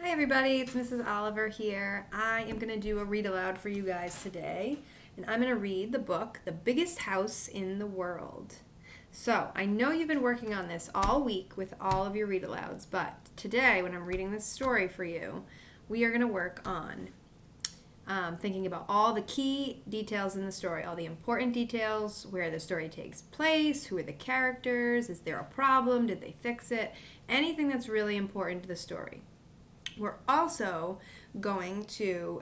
Hi everybody, it's Mrs. Oliver here. I am going to do a read aloud for you guys today, and I'm going to read the book, The Biggest House in the World. So, I know you've been working on this all week with all of your read alouds, but today when I'm reading this story for you, we are going to work on thinking about all the key details in the story, all the important details, where the story takes place, who are the characters, is there a problem, did they fix it, anything that's really important to the story. We're also going to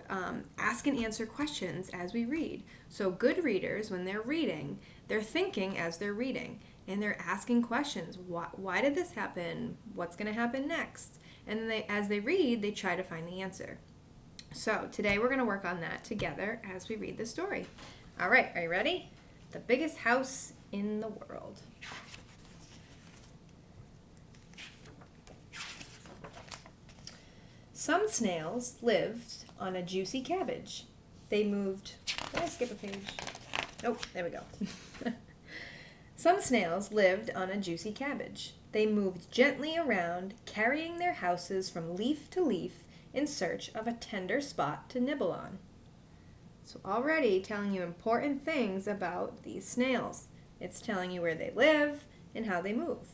ask and answer questions as we read. So good readers, when they're reading, they're thinking as they're reading, and they're asking questions. Why did this happen? What's going to happen next? And then as they read, they try to find the answer. So today we're going to work on that together as we read the story. All right, are you ready? The Biggest House in the World. Some snails lived on a juicy cabbage. They moved... Did I skip a page? Oh, there we go. Some snails lived on a juicy cabbage. They moved gently around, carrying their houses from leaf to leaf in search of a tender spot to nibble on. So already telling you important things about these snails. It's telling you where they live and how they move.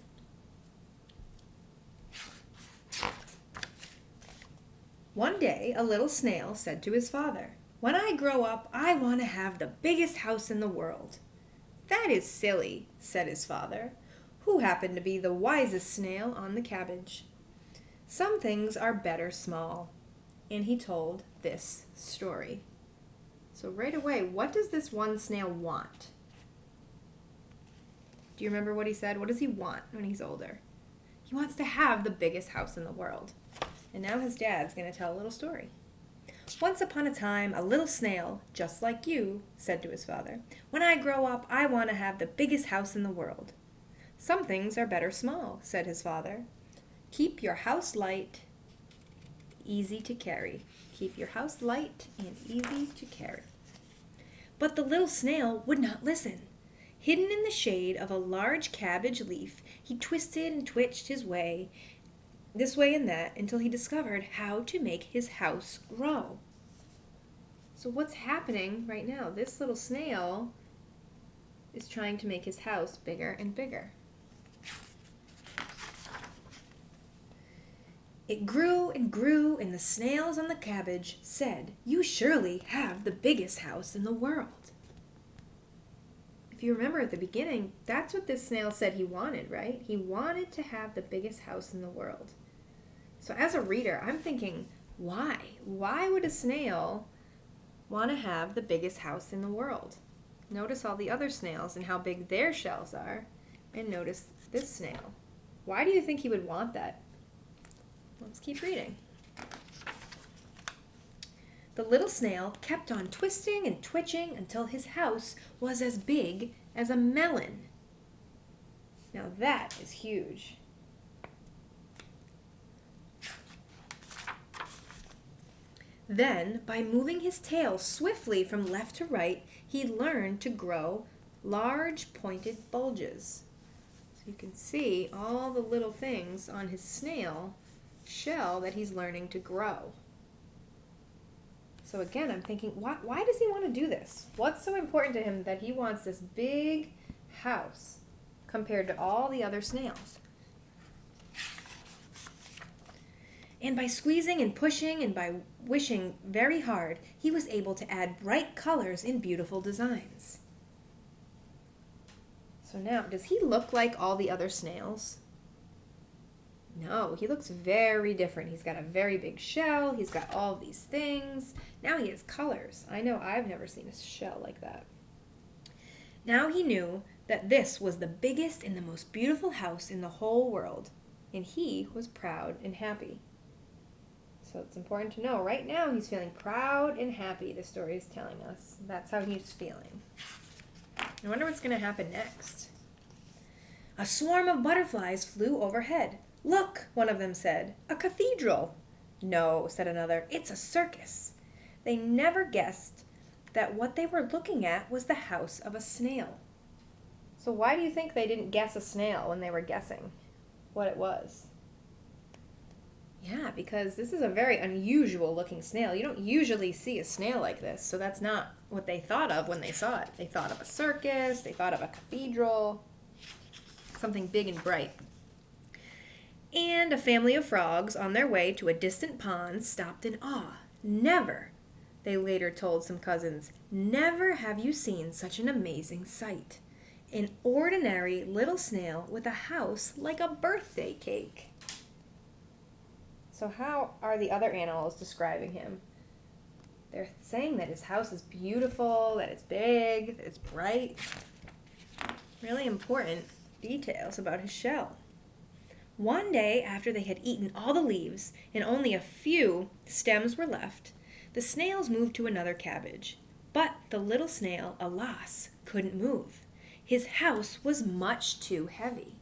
One day, a little snail said to his father, "When I grow up, I want to have the biggest house in the world." "That is silly," said his father, who happened to be the wisest snail on the cabbage. "Some things are better small." And he told this story. So right away, what does this one snail want? Do you remember what he said? What does he want when he's older? He wants to have the biggest house in the world. And now his dad's going to tell a little story. "Once upon a time, a little snail, just like you, said to his father, 'When I grow up, I want to have the biggest house in the world.' 'Some things are better small,' said his father. 'Keep your house light, easy to carry.'" Keep your house light and easy to carry. But the little snail would not listen. Hidden in the shade of a large cabbage leaf, he twisted and twitched his way, this way and that, until he discovered how to make his house grow. So what's happening right now? This little snail is trying to make his house bigger and bigger. It grew and grew, and the snails on the cabbage said, "You surely have the biggest house in the world." If you remember at the beginning, that's what this snail said he wanted, right? He wanted to have the biggest house in the world. So as a reader, I'm thinking, why? Why would a snail want to have the biggest house in the world? Notice all the other snails and how big their shells are, and notice this snail. Why do you think he would want that? Let's keep reading. The little snail kept on twisting and twitching until his house was as big as a melon. Now that is huge. Then, by moving his tail swiftly from left to right, he learned to grow large pointed bulges. So you can see all the little things on his snail shell that he's learning to grow. So again, I'm thinking, why does he want to do this? What's so important to him that he wants this big house compared to all the other snails? And by squeezing and pushing and by wishing very hard, he was able to add bright colors in beautiful designs. So now, does he look like all the other snails? No, he looks very different. He's got a very big shell. He's got all of these things. Now he has colors. I know I've never seen a shell like that. Now he knew that this was the biggest and the most beautiful house in the whole world, and he was proud and happy. So it's important to know right now he's feeling proud and happy, the story is telling us. That's how he's feeling. I wonder what's going to happen next. A swarm of butterflies flew overhead. "Look," one of them said, "a cathedral." "No," said another, "it's a circus." They never guessed that what they were looking at was the house of a snail. So why do you think they didn't guess a snail when they were guessing what it was? Yeah, because this is a very unusual looking snail. You don't usually see a snail like this, so that's not what they thought of when they saw it. They thought of a circus, they thought of a cathedral, something big and bright. And a family of frogs on their way to a distant pond stopped in awe. Never, they later told some cousins, never have you seen such an amazing sight. An ordinary little snail with a house like a birthday cake. So how are the other animals describing him? They're saying that his house is beautiful, that it's big, that it's bright. Really important details about his shell. One day, after they had eaten all the leaves and only a few stems were left, the snails moved to another cabbage. But the little snail, alas, couldn't move. His house was much too heavy.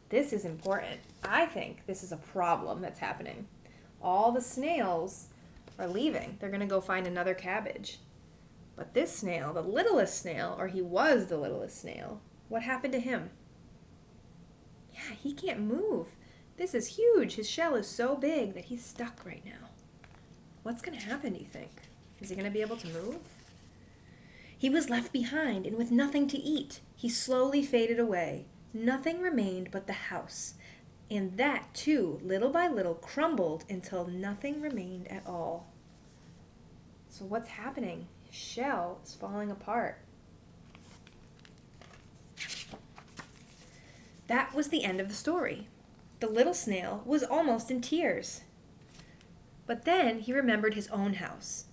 This is important. I think this is a problem that's happening. All the snails are leaving. They're going to go find another cabbage. But this snail, the littlest snail, or he was the littlest snail, what happened to him? Yeah, he can't move. This is huge. His shell is so big that he's stuck right now. What's going to happen, do you think? Is he going to be able to move? He was left behind, and with nothing to eat, he slowly faded away. Nothing remained but the house, and that, too, little by little, crumbled until nothing remained at all. So what's happening? His shell is falling apart. That was the end of the story. The little snail was almost in tears. But then he remembered his own house.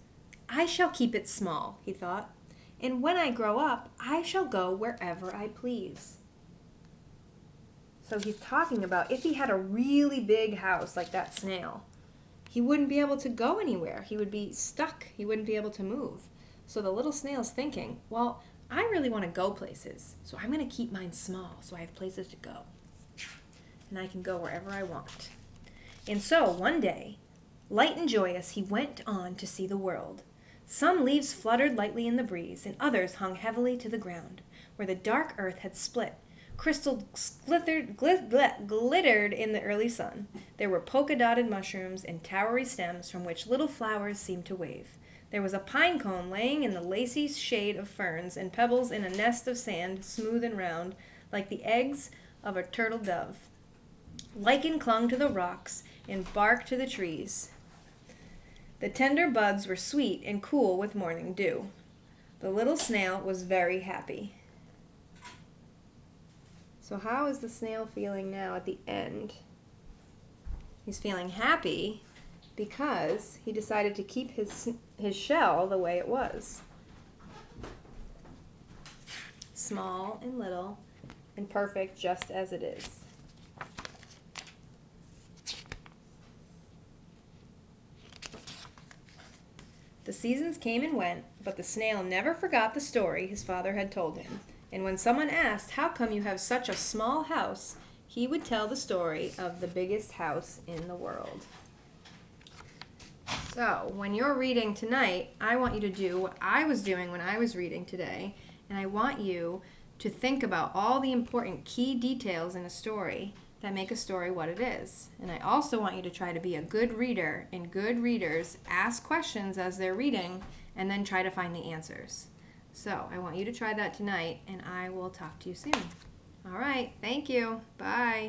I shall keep it small, he thought, and when I grow up, I shall go wherever I please. So he's talking about if he had a really big house like that snail, he wouldn't be able to go anywhere. He would be stuck. He wouldn't be able to move. So the little snail's thinking, well, I really want to go places, so I'm going to keep mine small so I have places to go. And I can go wherever I want. And so one day, light and joyous, he went on to see the world. Some leaves fluttered lightly in the breeze, and others hung heavily to the ground, where the dark earth had split. Crystals glittered in the early sun. There were polka-dotted mushrooms and towery stems from which little flowers seemed to wave. There was a pine cone laying in the lacy shade of ferns and pebbles in a nest of sand, smooth and round, like the eggs of a turtle dove. Lichen clung to the rocks and bark to the trees. The tender buds were sweet and cool with morning dew. The little snail was very happy. So how is the snail feeling now at the end? He's feeling happy because he decided to keep his shell the way it was. Small and little and perfect just as it is. The seasons came and went, but the snail never forgot the story his father had told him. And when someone asked, how come you have such a small house, he would tell the story of the biggest house in the world. So, when you're reading tonight, I want you to do what I was doing when I was reading today, and I want you to think about all the important key details in a story that make a story what it is. And I also want you to try to be a good reader, and good readers ask questions as they're reading and then try to find the answers. So I want you to try that tonight, and I will talk to you soon. All right, thank you. Bye.